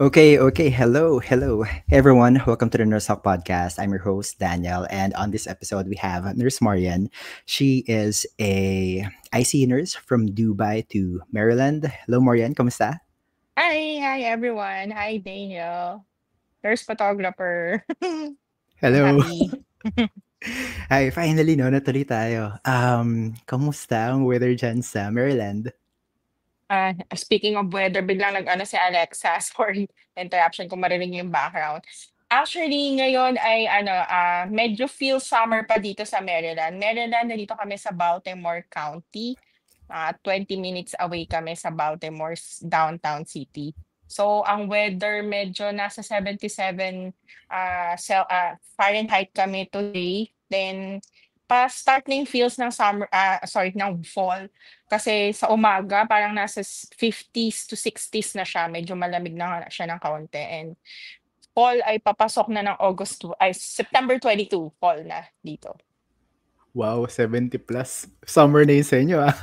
Okay. Hello, everyone. Welcome to the Nurse Talk podcast. I'm your host, Daniel. And on this episode, we have Nurse Marian. She is a IC nurse from Dubai to Maryland. Hello, Marian. Kamusta? Hi everyone. Hi Daniel. There's photographer. I'm Hello. happy. Hi, finally, no, natuloy tayo. Kamusta ang weather dyan sa Maryland? Speaking of weather, biglang nag-ano si Alexa. Sorry, interruption kung marinig yung background. Actually, ngayon ay medyo feel summer pa dito sa Maryland. Maryland, nandito kami sa Baltimore County. 20 minutes away kami sa Baltimore's downtown city. So, ang weather medyo nasa 77 Fahrenheit kami today. Then, pa-start na yung feels ng ng fall. Kasi sa umaga, parang nasa 50s to 60s na siya. Medyo malamig na nga siya ng kaunti. And fall ay papasok na ng September 22, fall na dito. Wow, 70 plus. Summer na yun sa inyo, ah.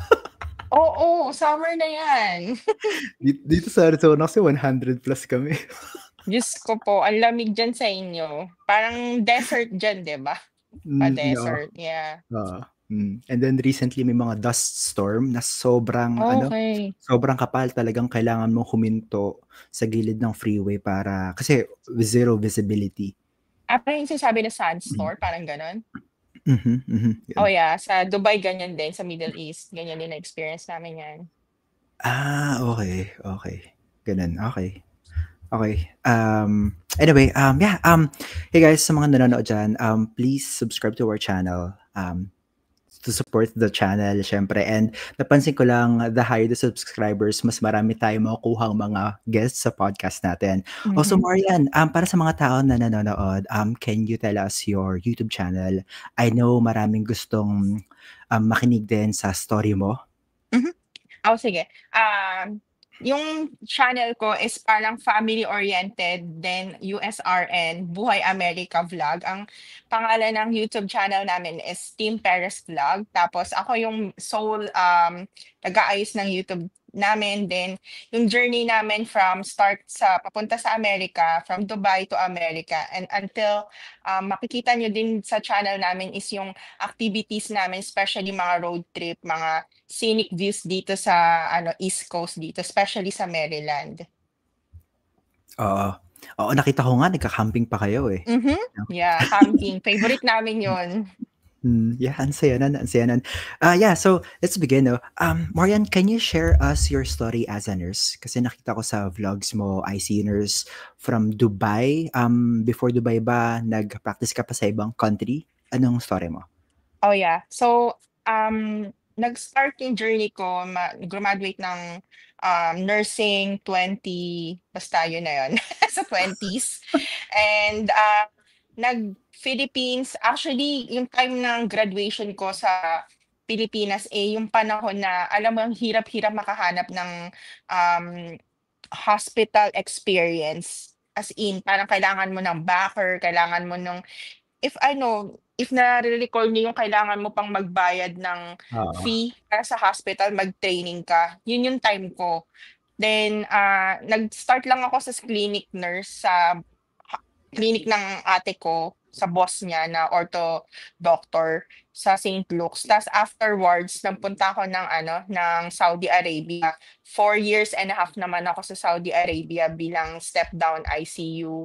Oo, summer na yan. Dito sa Arizona kasi 100 plus kami. Diyos ko po, ang lamig dyan sa inyo. Parang desert dyan, di ba? Oo. Pa-desert, yeah. Oo. And then recently may mga dust storm na Okay. sobrang kapal, talagang kailangan mong huminto sa gilid ng freeway para kasi zero visibility. Parang yung sinasabi na Mm. sandstorm, parang ganon. Yun. Oh yeah, sa Dubai ganyan din, sa Middle East, ganyan din na-experience namin yan. Okay. Ganun, okay. Anyway, hey guys, sa mga nanonood dyan, please subscribe to our channel. To support the channel, syempre. And napansin ko lang, the higher the subscribers, mas marami tayong makukuhang mga guests sa podcast natin. Also, Mhm. Marian, para sa mga tao na nanonood, can you tell us your YouTube channel? I know maraming gustong makinig din sa story mo. Mhm. Sige. Yung channel ko is parang family-oriented, then USRN, Buhay America Vlog. Ang pangalan ng YouTube channel namin is Team Perez Vlog. Tapos ako yung sole nag-aayos ng YouTube namin. Then yung journey namin from start sa papunta sa Amerika, from Dubai to America, and until makikita nyo din sa channel namin is yung activities namin, especially mga road trip, mga scenic views dito sa East Coast dito, especially sa Maryland. Oo. Oo, nakita ko nga, nagka-camping pa kayo eh. Mhm. Yeah, camping. Favorite namin 'yon. Yeah, ang saya nun, ang saya nun. So let's begin, no? Marian, can you share us your story as a nurse? Kasi nakita ko sa vlogs mo, I see nurse from Dubai. Before Dubai ba, nag-practice ka pa sa ibang country? Anong story mo? Oh yeah. So, nag-start yung journey ko, graduate ng nursing 20, basta yun na yun, sa 20s. And nag-Philippines, actually, yung time ng graduation ko sa Pilipinas, yung panahon na, alam mo, ang hirap-hirap makahanap ng um, hospital experience. As in, parang kailangan mo ng backer, kailangan mo nung if nare-recall niyo yung kailangan mo pang magbayad ng Oo. fee para sa hospital, mag-training ka, yun yung time ko. Then, nag-start lang ako sa clinic nurse sa clinic ng ate ko, sa boss niya na ortho doctor sa St. Luke's. Tapos afterwards, nagpunta ako ng Saudi Arabia. 4 years and a half naman ako sa Saudi Arabia bilang step down ICU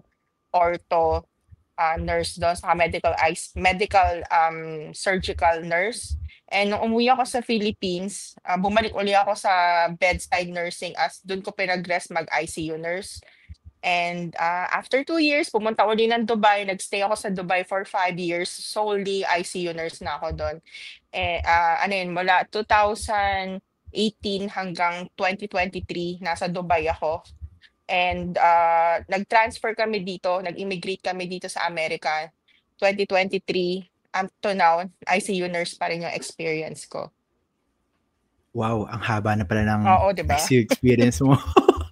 ortho nurse doon sa medical surgical nurse. And nung umuwi ako sa Philippines, bumalik uli ako sa bedside nursing as doon ko pinag-rest mag-ICU nurse. And after 2 years, pumunta uli ng Dubai. Nagstay ako sa Dubai for 5 years. Solely ICU nurse na ako doon. Mula 2018 hanggang 2023, nasa Dubai ako. And nag-transfer kami dito, nag-immigrate kami dito sa Amerika 2023 up to now, ICU nurse pa rin yung experience ko. Wow, ang haba na pala ng Oo, 'di ba? ICU experience mo.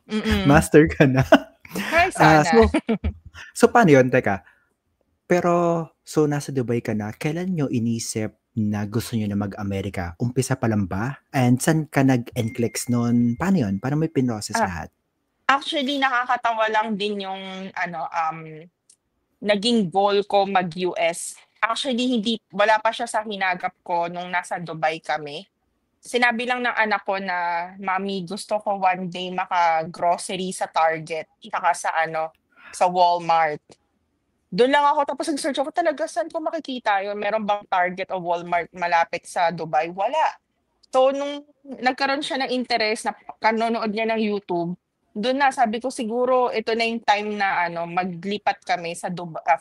Mm. Master ka na. Ay, Ah, sana. so, so paano yun? Teka, pero, so nasa Dubai ka na, kailan nyo inisip na gusto nyo na mag-Amerika? Umpisa pa lang ba? And saan ka nag-NCLEX nun? Paano yun? Paano may pinrocess Ah, lahat? Actually, nakakatawa lang din yung ano, naging goal ko mag-US. Actually, wala pa siya sa hinagap ko nung nasa Dubai kami. Sinabi lang ng anak ko na, "Mommy, gusto ko one day maka-grocery sa Target, tsaka sa ano, sa Walmart." Do'n lang ako tapos nag-search ako talaga saan ko makikita yun, meron bang Target o Walmart malapit sa Dubai? Wala. So nung nagkaroon siya ng interes na kanonood niya ng YouTube, dun na sabi ko siguro ito na yung time na ano maglipat kami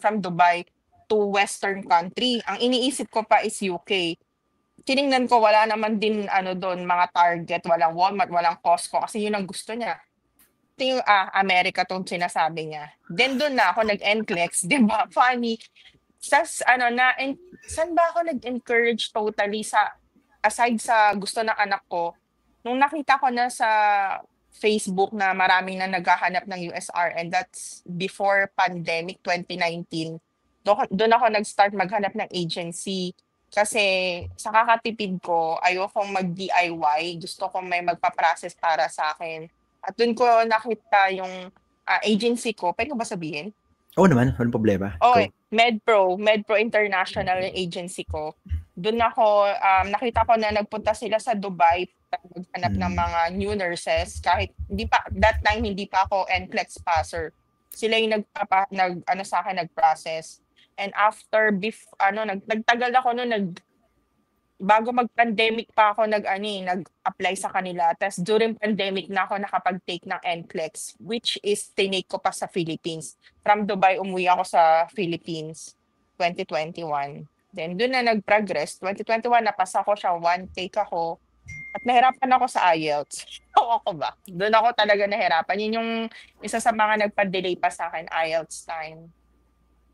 from Dubai to western country. Ang iniisip ko pa is UK. Tiningnan ko wala naman din ano dun mga Target, walang Walmart, walang Costco kasi yun ang gusto niya. Ito yung, America 'tong sinasabi niya. Then dun na ako nag-NCLEX, 'di ba, funny. Sas ano na saan ba ako nag-encourage totally aside sa gusto ng anak ko, nung nakita ko na sa Facebook na maraming na naghahanap ng USRN, that's before pandemic 2019. Doon ako nag-start maghanap ng agency. Kasi sa kakatipid ko, ayokong mag-DIY. Gusto ko may magpa-process para sa akin. At doon ko nakita yung agency ko. Pwede ko ba sabihin? Oo naman, walang problema. Okay, Go. MedPro International yung agency ko. Doon ako, nakita ko na nagpunta sila sa Dubai para maghanap ng Mm. mga new nurses. Kahit that time hindi pa ako NCLEX passer. Sila yung ano sa akin, nag-process. And after, nagtagal ako noon, bago mag-pandemic pa ako nag-apply sa kanila. Tapos during pandemic na ako nakapag-take ng NCLEX, which is tinake ko pa sa Philippines. From Dubai, umuwi ako sa Philippines, 2021. Then doon na nag-progress. 2021, napasa ko siya, one take ako. At nahirapan ako sa IELTS. Oo ako ba? Doon ako talaga nahirapan. Yun yung isa sa mga nagpa-delay pa sa akin, IELTS time.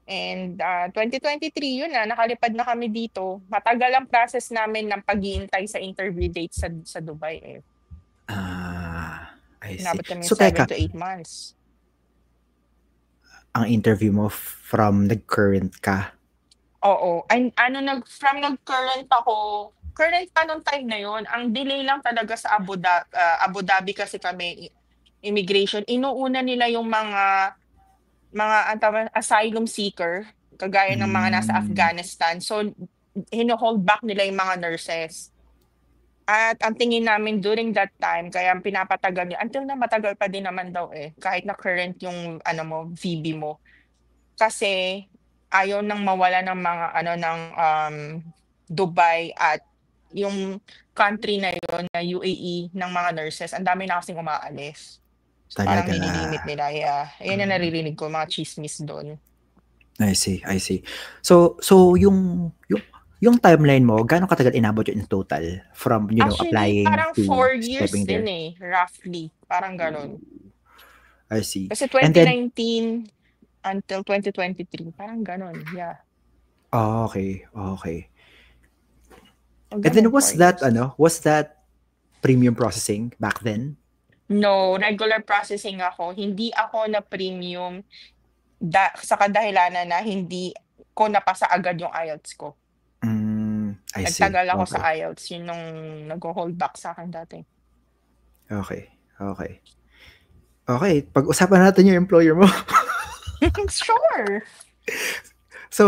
And 2023, yun na, nakalipad na kami dito. Matagal ang process namin ng pag-iintay sa interview date sa Dubai eh. I see. Inabot kami So 7 teka, to 8 months. ang interview mo from nag-current ka. Oo. From nag-current ako, current pa nung time na yun, ang delay lang talaga sa Abu Dhabi kasi kami, immigration. Inuuna nila yung mga asylum seeker, kagaya ng mga nasa Afghanistan. So, hino-hold back nila yung mga nurses. At ang tingin namin during that time, kaya pinapatagal niya, until na matagal pa din naman daw kahit na current yung VB mo. Kasi ayaw nang mawala ng mga Dubai at yung country na yon na UAE ng mga nurses, ang dami na kasing umaalis. So, parang Talaga. nililimit nila. Yeah. Yan ang naririnig ko, mga chismis doon. I see. So yung timeline mo, gaano katagal inabot yun in total from, Actually, applying parang to 4 years stepping there? din roughly. Parang ganun. I see. Kasi And then, 2019 until 2023, parang ganun. Yeah. okay. And Ganun, then 4 years. was that premium processing back then? No, regular processing ako. Hindi ako na premium sa kadahilanan na hindi ko napasa agad yung IELTS ko. I see. Nagtagal ako sa Okay. IELTS. Yun nung nag-hold back sa akin dati. Okay. Pag-usapan natin yung employer mo. Sure. So,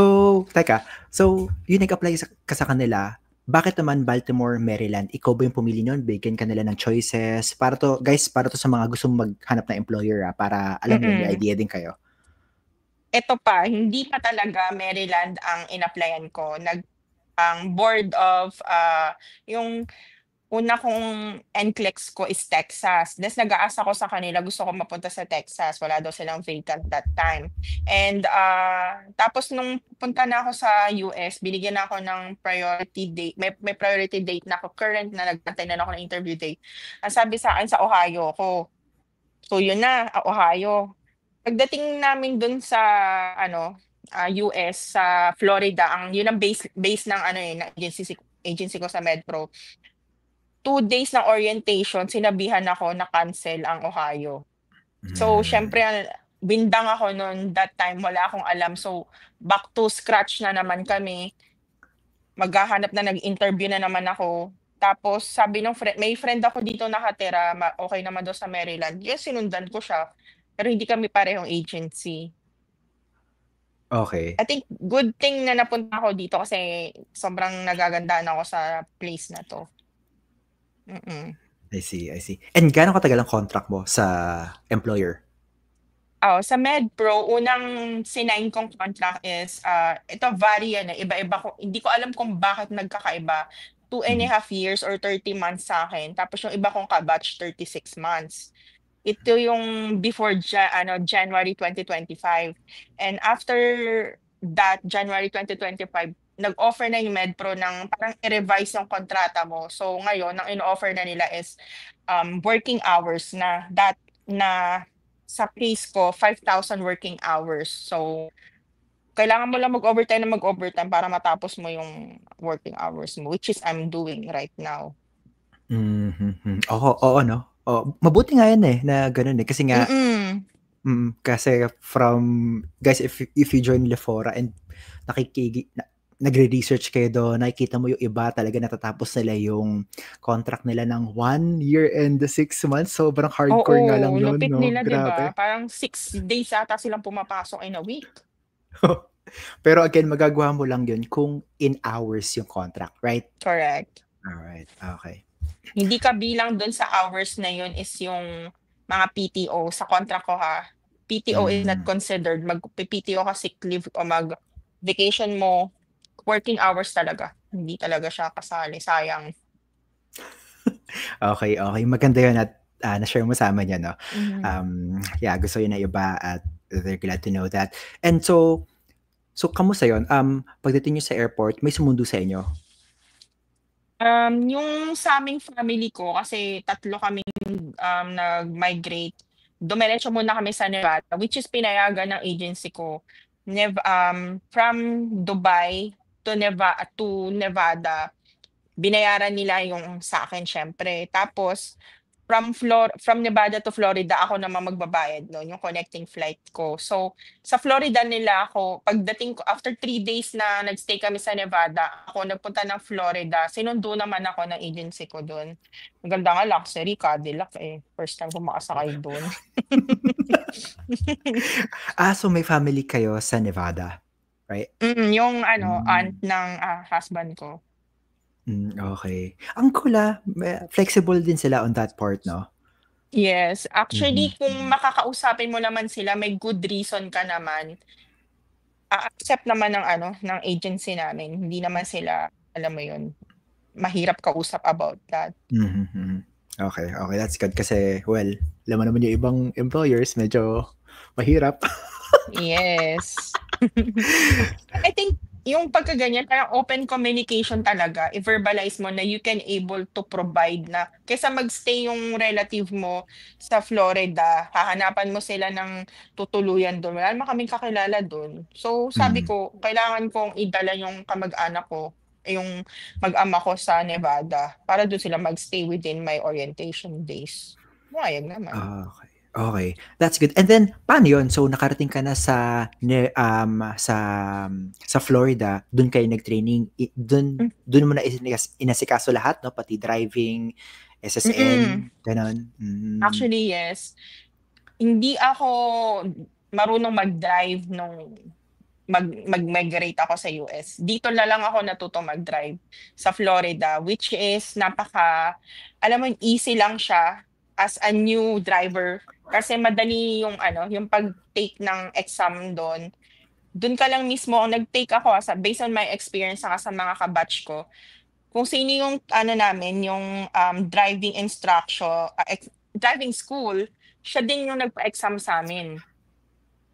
teka. So, yung nag-apply ka sa kanila, bakit naman Baltimore, Maryland? Ikaw ba yung pumili nun? Bigyan ka nila ng choices? Para to sa mga gustong maghanap ng employer, para alam mo, may idea din kayo. Ito pa, hindi pa talaga Maryland ang in-applyan ko. Ang board of, yung una kong NCLEX ko is Texas. Tapos nag-aasa ko sa kanila, gusto ko mapunta sa Texas. Wala daw silang vacant that time. And tapos nung punta na ako sa US, binigyan na ako ng priority date. May priority date na ako. Current na nag-antay na ako ng interview date. Ang sabi sa akin, sa Ohio ko. So yun na, Ohio. Pagdating namin dun sa US, sa Florida, yun ang base ng ng agency ko sa MedPro. 2 days ng orientation, sinabihan ako na cancel ang Ohio. So, syempre, bindang ako noon that time, wala akong alam. So, back to scratch na naman kami. Maghahanap na, nag-interview na naman ako. Tapos sabi ng may friend ako dito nakatira, okay naman daw sa Maryland. Yes, sinundan ko siya. Pero hindi kami parehong agency. Okay. I think good thing na napunta ako dito kasi sobrang nagagandaan ako sa place na 'to. Mm. I see, I see. And gaano katagal ang contract mo sa employer? Sa MedPro, unang sinign kong contract is, ito vary yan, eh, iba-iba hindi ko alam kung bakit nagkakaiba. 2.5 years or 30 months sa akin. Tapos yung iba kong ka-batch, 36 months. Ito yung before January 2025. And after that, January 2025, nag-offer na yung MedPro ng parang i-revise yung kontrata mo. So ngayon, ang in-offer na nila is working hours na sa case ko, 5,000 working hours. So, kailangan mo lang mag-overtime na mag-overtime para matapos mo yung working hours mo, which is I'm doing right now. Oo, no? Mabuti nga yan eh, na ganun eh. Kasi nga, Mm. kasi guys, if you join Lefora and nagre-research kayo doon, nakikita mo yung iba talaga natatapos nila yung contract nila ng 1 year and 6 months. Sobrang hardcore nga lang Oo, nun, lupit no? nila, 'di ba? Grabe. Parang 6 days ata silang pumapasok in a week. Pero again, magagawa mo lang yun kung in hours yung contract, right? Correct. Alright, okay. Hindi kabilang doon sa hours na yun is yung mga PTO sa contract ko ha. PTO is not considered. Mag-PTO ka sick leave o mag-vacation mo, working hours talaga. Hindi talaga siya kasali. Sayang. Okay. Maganda yun at na-share mo sa amin yan, no? Mhm. Yeah, gusto yun na iba at they're glad to know that. And so kamusta yun? Pagdating nyo sa airport, may sumundo sa inyo? Yung sa aming family ko, kasi 3 kaming nag-migrate, dumiretso muna kami sa Nevada, which is pinayagan ng agency ko. From Dubai to Nevada, binayaran nila yung sa akin siyempre. Tapos from Nevada to Florida, ako naman magbabayad nun, yung connecting flight ko. So, sa Florida nila ako, pagdating ko, after 3 days na nagstay kami sa Nevada, ako nagpunta ng Florida, sinundo naman ako ng agency ko dun. Ang ganda nga, luxury, Cadillac eh. First time ko makasakay dun. So may family kayo sa Nevada, right? Yung aunt ng husband ko. Okay. Ang cool flexible din sila on that part, no? Yes. Actually, kung Mhm. makakausapin mo naman sila, may good reason ka naman, accept naman ng agency namin. Hindi naman sila, alam mo yun, mahirap kausap about that. Okay, that's good kasi, well, alam mo naman yung ibang employers, medyo mahirap. Yes. I think yung pagkaganyan, parang open communication talaga, i-verbalize mo na you can able to provide na, kaysa magstay yung relative mo sa Florida, hahanapan mo sila ng tutuluyan doon. Wala naman kaming kakilala doon. So sabi ko, kailangan kong idala yung kamag-anak ko, yung mag-ama ko sa Nevada, para doon sila magstay within my orientation days. Pumayag naman. Okay. That's good. And then paano yun? So nakarating ka na sa sa Florida, dun kayo nag-training, dun mo na inasikaso lahat, no? Pati driving, SSN, ganon. Actually, yes. Hindi ako marunong mag-drive nung mag-migrate ako sa US. Dito na lang ako natutong mag-drive sa Florida, which is alam mo, easy lang siya as a new driver kasi madali yung pag-take ng exam doon. Doon ka lang mismo, nag-take ako based on my experience saka sa mga kabatch ko. Kung sino yung namin, yung driving instruction, driving school, siya din yung nagpa-exam sa amin.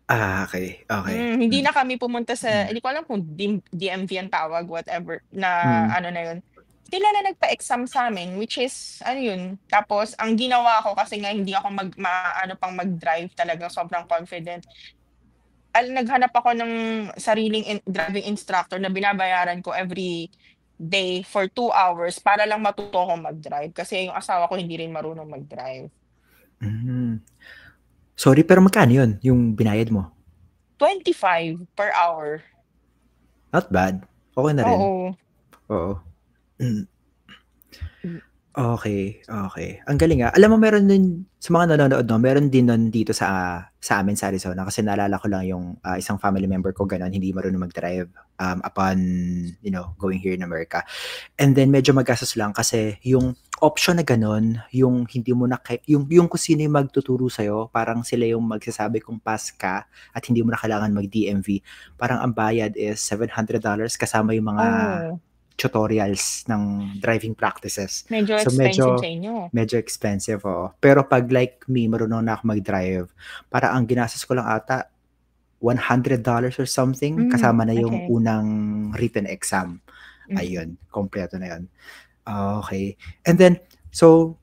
Okay. Hindi na kami pumunta hindi ko alam kung DMV ang tawag, whatever, na na yun. Sila na nagpa-exam sa amin, which is, yun. Tapos, ang ginawa ko, kasi nga hindi ako pang mag-drive talaga, sobrang confident. Naghanap ako ng sariling driving instructor na binabayaran ko every day for 2 hours para lang matuto akong mag-drive. Kasi yung asawa ko hindi rin marunong mag-drive. Sorry, pero magkano yun, yung binayad mo? 25 per hour. Not bad. Okay na rin. Oo. Oo. Okay, okay. Ang galing, Alam mo meron din sa mga nanonood 'no, meron din nun dito sa amin sa Arizona kasi naalala ko lang yung, isang family member ko gano'n, hindi marunong mag-drive, upon, going here in America. And then medyo magastos lang kasi yung option na gano'n, yung hindi mo na yung kung sino yung magtuturo sa'yo, parang sila yung magsasabi kung pass ka at hindi mo na kailangan mag-DMV, parang ang bayad is $700 kasama yung mga Oh, tutorials ng driving practices. medyo So expensive sa medyo inyo. medyo expensive, oo. Pero 'pag like me, marunong na ako mag-drive, parang ang ginastos ko lang ata $100 or something kasama na yung Okay. unang written exam. Mm. Ayun, kumpleto na yun. Okay. And then, so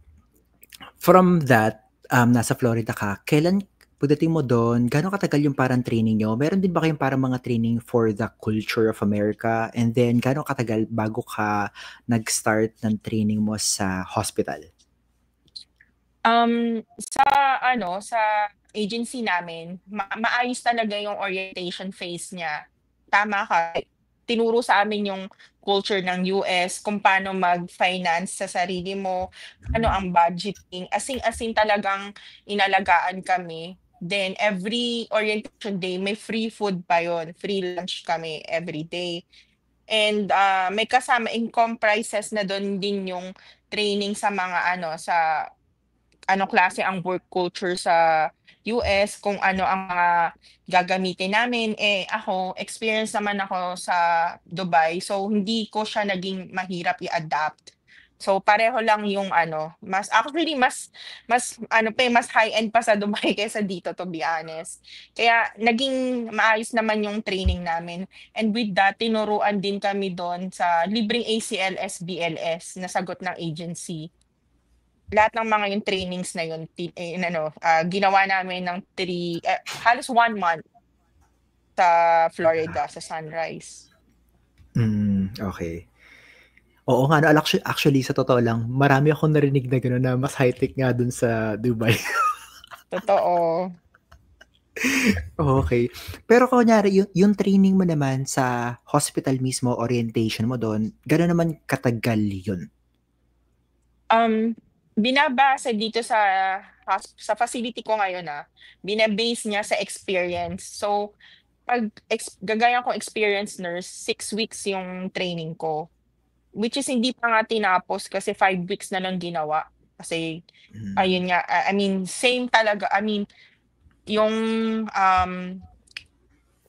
from that, nasa Florida ka, kailan pagdating mo dun, gaano katagal yung parang training niyo? Meron din ba kayong parang mga training for the culture of America? And then gaano katagal bago ka nag-start ng training mo sa hospital? Sa ano, sa agency namin, maayos talaga yung orientation phase niya. Tama ka, tinuro sa amin yung culture ng US, kung paano mag-finance sa sarili mo, ano Hmm, ang budgeting, as in talagang inalagaan kami. Then every orientation day, may free food pa yon, free lunch kami every day. And, may kasama in comprises na dun din yung training sa mga ano, sa ano klase ang work culture sa US, kung ano ang mga gagamitin namin. Eh, ako, experience naman ako sa Dubai, so hindi ko siya naging mahirap i-adapt. So pareho lang yung ano, mas ano pa, mas high-end pa sa Dubai kaysa dito, to be honest. Kaya naging maayos naman yung training namin. And with that, tinuruan din kami dun sa libreng ACLS, BLS na sagot ng agency. Lahat ng mga yung trainings na yun ginawa namin ng halos 1 month sa Florida, sa Sunrise. okey. Oo nga 'no, actually sa totoo lang, marami akong narinig na gano'n na mas high-tech nga dun sa Dubai. Totoo. Okay. Pero kunyari yung training mo naman sa hospital mismo, orientation mo dun, gaano naman katagal yun? Um, Binabase dito sa facility ko ngayon, bina-base niya sa experience. So, 'pag gagaya kong experienced nurse, 6 weeks yung training ko. Which is hindi pa nga tinapos kasi 5 weeks na lang ginawa. Kasi Hmm, ayun nga, I mean same talaga, I mean yung,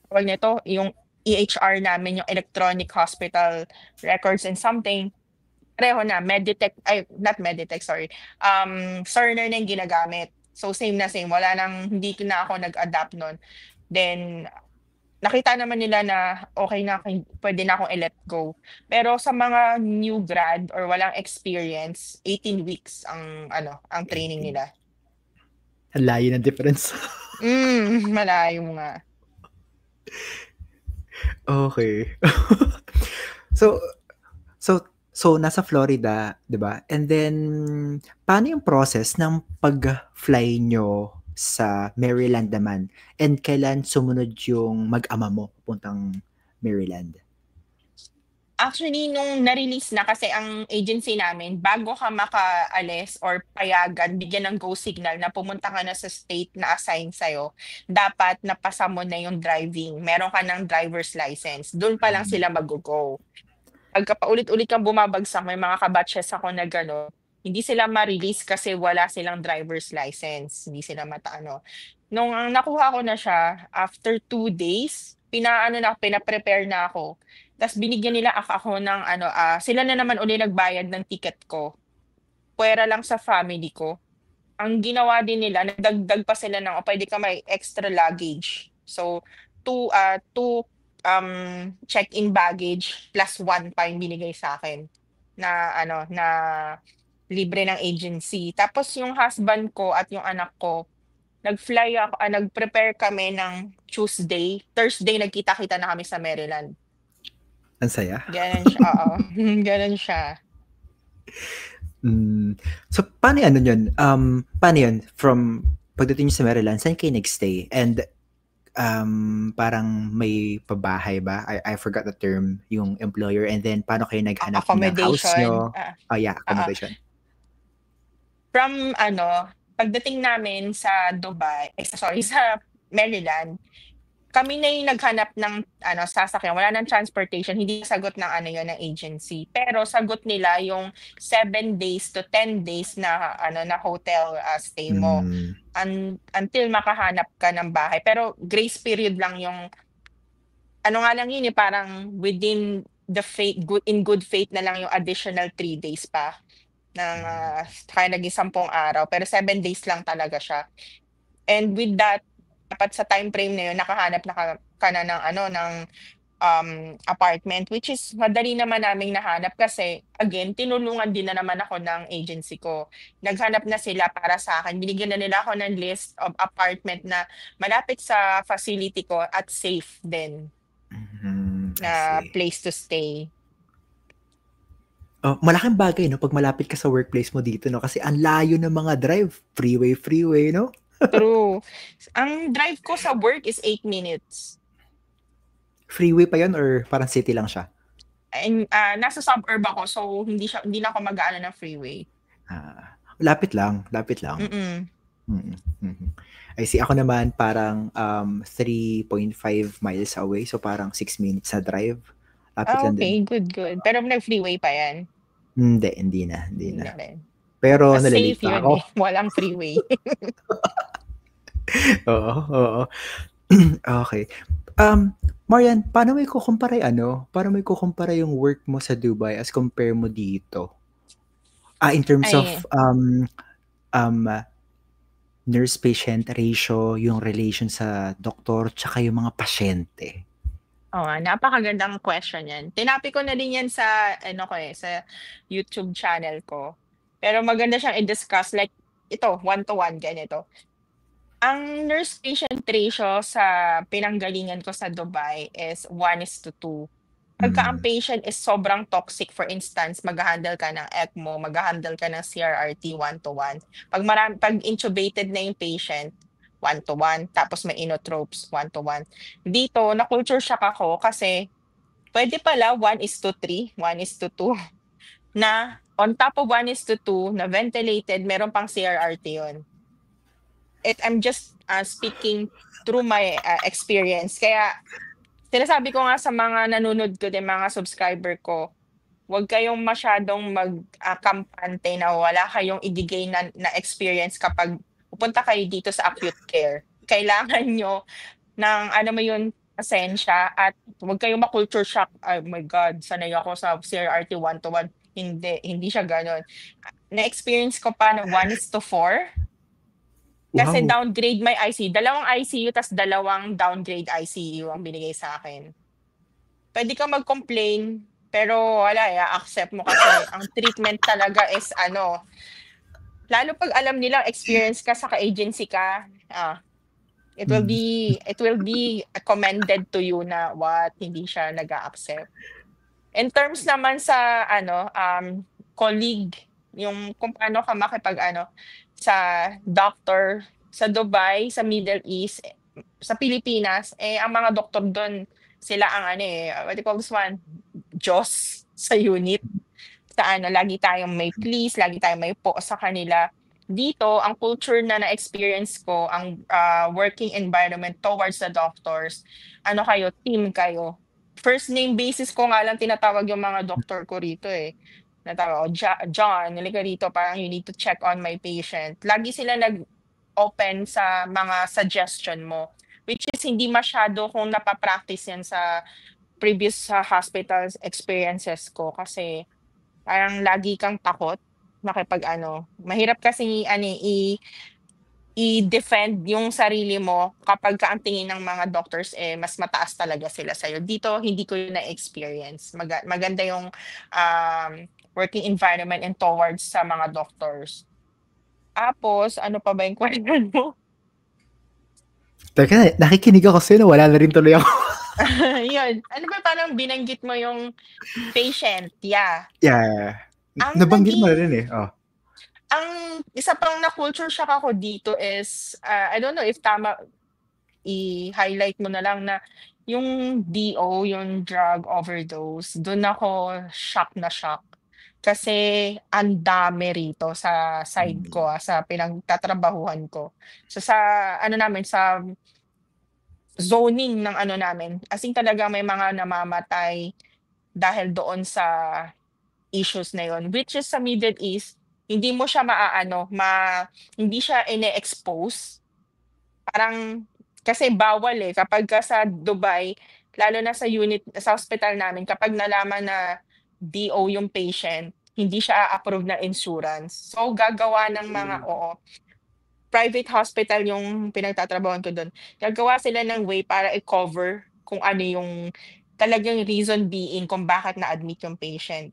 tawag nito, yung EHR namin, yung electronic hospital records and something, pareho na Meditech, ay not Meditech, sorry, Cerner na yung ginagamit. So same na same, wala ng, hindi na ako nag-adapt nun. Then nakita naman nila na okey na, puwede na akong i-let go. Pero sa mga new grad or walang experience, 18 weeks ang ano, ang training 18. nila. Ang layo ng difference. Malayo nga. Okay. So so so nasa Florida, 'di ba? And then paano yung process ng pag-fly niyo sa Maryland naman? And kailan sumunod yung mag-ama mo papuntang Maryland? Actually, nung na-release na kasi ang agency namin, bago ka makaalis or payagan, bigyan ng go signal na pumunta ka na sa state na assign sa'yo, dapat napasa mo na yung driving, meron ka ng driver's license, dun pa lang Hmm, sila mag-go-go. Pagka paulit-ulit kang bumabagsak, may mga ka-batches ako na gano'n, hindi sila ma-release kasi wala silang driver's license, hindi sila mata-ano. Nung ang nakuha ko na siya, after 2 days, pina-prepare na ako. Ta's binigyan nila ako ng ano, sila na naman uli nagbayad ng ticket ko, puwera lang sa family ko. Ang ginawa din nila, nagdagdag pa sila ng, "O puwede ka may extra luggage." So, two check-in baggage plus one pa yung binigay sa'kin na ano, na libre ng agency. Tapos yung husband ko at yung anak ko, nag-prepare kami ng Tuesday, Thursday nagkita-kita na kami sa Maryland. ang saya. Gano'n siya, oo, gano'n siya. So paano ano yun? Paano yun from pagdating niyo sa Maryland, saan kayo nag-stay? And parang may pabahay ba? I forgot the term, yung employer, and then paano kayo naghanap ng house Accommodation, niyo? Oh, yeah, oo. accommodation. From ano, pagdating namin sa Dubai, sorry, sa Maryland, kami na yung naghanap ng ano, sasakyan. Wala ng transportation, hindi sagot ng ano yun, ng agency. Pero sagot nila yung 7 days to 10 days na ano na hotel stay mo Hmm, until makahanap ka ng bahay. Pero grace period lang yung ano nga lang yun, parang within the faith, in good faith na lang yung additional 3 days pa ng kaya naging 10 araw. Pero 7 days lang talaga siya. And with that, dapat sa time frame na yun, nakahanap na ka na ng ano, ng apartment, which is madali naman naming nahanap kasi again, tinulungan din na naman ako ng agency ko. Naghanap na sila para sa akin. Binigyan na nila ako ng list of apartment na malapit sa facility ko at safe din I na see. place to stay. Oh, malaking bagay 'no, 'pag malapit ka sa workplace mo dito 'no, kasi ang layo ng mga drive, freeway, 'no? True. Ang drive ko sa work is 8 minutes. Freeway pa 'yun or parang city lang siya? And nasa suburb ako, so hindi na ako mag-aano ng freeway. Lapit lang, lapit lang. Mm. Mm, mhm. I see. Ako naman parang 3.5 miles away, so parang 6 minutes na drive. Lapit lang din. Okay, good. Pero nag-freeway pa yan? Hindi na. Hindi na rin. Pero Mas nalilate safe pa yun ako. walang freeway. Oo. Okay. Marian, paano mo ikukumpara yung work mo sa Dubai as compare mo dito? In terms of Ay, um, nurse-patient ratio, yung relation sa doktor, tsaka yung mga pasyente. oo nga, napakagandang question yan. Tinapi ko na din yan sa ano ko sa YouTube channel ko. Pero maganda siyang i-discuss like ito, 1-to-1 ganito. Ang nurse-patient ratio sa pinanggalingan ko sa Dubai is 1:2. Pagka ang patient is sobrang toxic, for instance, mag-ha-handle ka ng ECMO, mag-ha-handle ka ng CRRT 1-to-1. Pag intubated na yung patient, 1-to-1, tapos may inotropes, 1-to-1. Dito, na-culture shock ako kasi pwede pala 1:3, 1:2, na on top of 1:2 na ventilated, meron pang CRRT yun. I'm just speaking through my experience. Kaya sinasabi ko nga sa mga nanonood ko din, mga subscriber ko, huwag kayong masyadong kampante na wala kayong ibigay na experience kapag pupunta kayo dito sa acute care. Kailangan nyo ng ano mo yun, pasensya at huwag kayong ma-culture shock. Oh my God, sanay ako sa CRRT 1-to-1. Hindi siya ganon. Na-experience ko pa na 1:4. Kasi Wow. downgrade my ICU. Dalawang ICU tas dalawang downgrade ICU ang binigay sa akin. Pwede kang mag-complain, pero wala accept mo kasi ang treatment talaga is ano, lalo pag alam nilang experience ka sa ka-agency ka, it will Mm. be commended to you na what hindi siya nag-a-accept. In terms naman sa ano, colleague, yung kung paano ka sa doctor sa Dubai, sa Middle East, sa Pilipinas, ang mga doktor doon, sila ang ano what do you call this one? Diyos sa unit. Sa ano, lagi tayong may please, lagi tayong may po sa kanila. Dito, ang culture na na-experience ko, ang working environment towards the doctors, ano kayo, team kayo. First name basis ko nga lang tinatawag yung mga doktor ko rito Natawag, John, nalika rito, parang you need to check on my patient. Lagi sila nag-open sa mga suggestion mo, which is hindi masyado kung napapractice yan sa previous hospitals experiences ko kasi parang lagi kang takot mahirap kasi i-defend yung sarili mo kapag ang tingin ng mga doctors mas mataas talaga sila sa'yo. Dito, hindi ko yun na-experience. Maganda yung working environment and towards sa mga doctors. Tapos, ano pa ba yung question mo? Teka, nakikinig ako sa'yo, wala na rin tuloy ako. Yun. Ano ba parang binanggit mo yung patient? Yeah. Yeah. Ang Nabanggit mo na rin naging Oh. ang isa pang na-culture shock ako dito is, I don't know if tama, i-highlight mo na lang na yung DO, yung drug overdose, dun ako shock na shock. Kasi ang dami rito sa side ko, Mm. sa pinagtatrabahuhan ko. So sa ano namin, sa zoning ng ano namin, as in talagang may mga namamatay dahil doon sa issues na yun. Which is sa Middle East, hindi mo siya maaano, hindi siya ine-expose. Parang kasi bawal eh kapag ka sa Dubai, lalo na sa unit sa hospital namin, kapag nalaman na DO yung patient, hindi siya a-approve ng insurance. So gagawa ng mga oo, private hospital yung pinagtatrabahuhan ko dun. Gagawa sila ng way para i-cover kung ano yung talagang reason being kung bakit na-admit yung patient.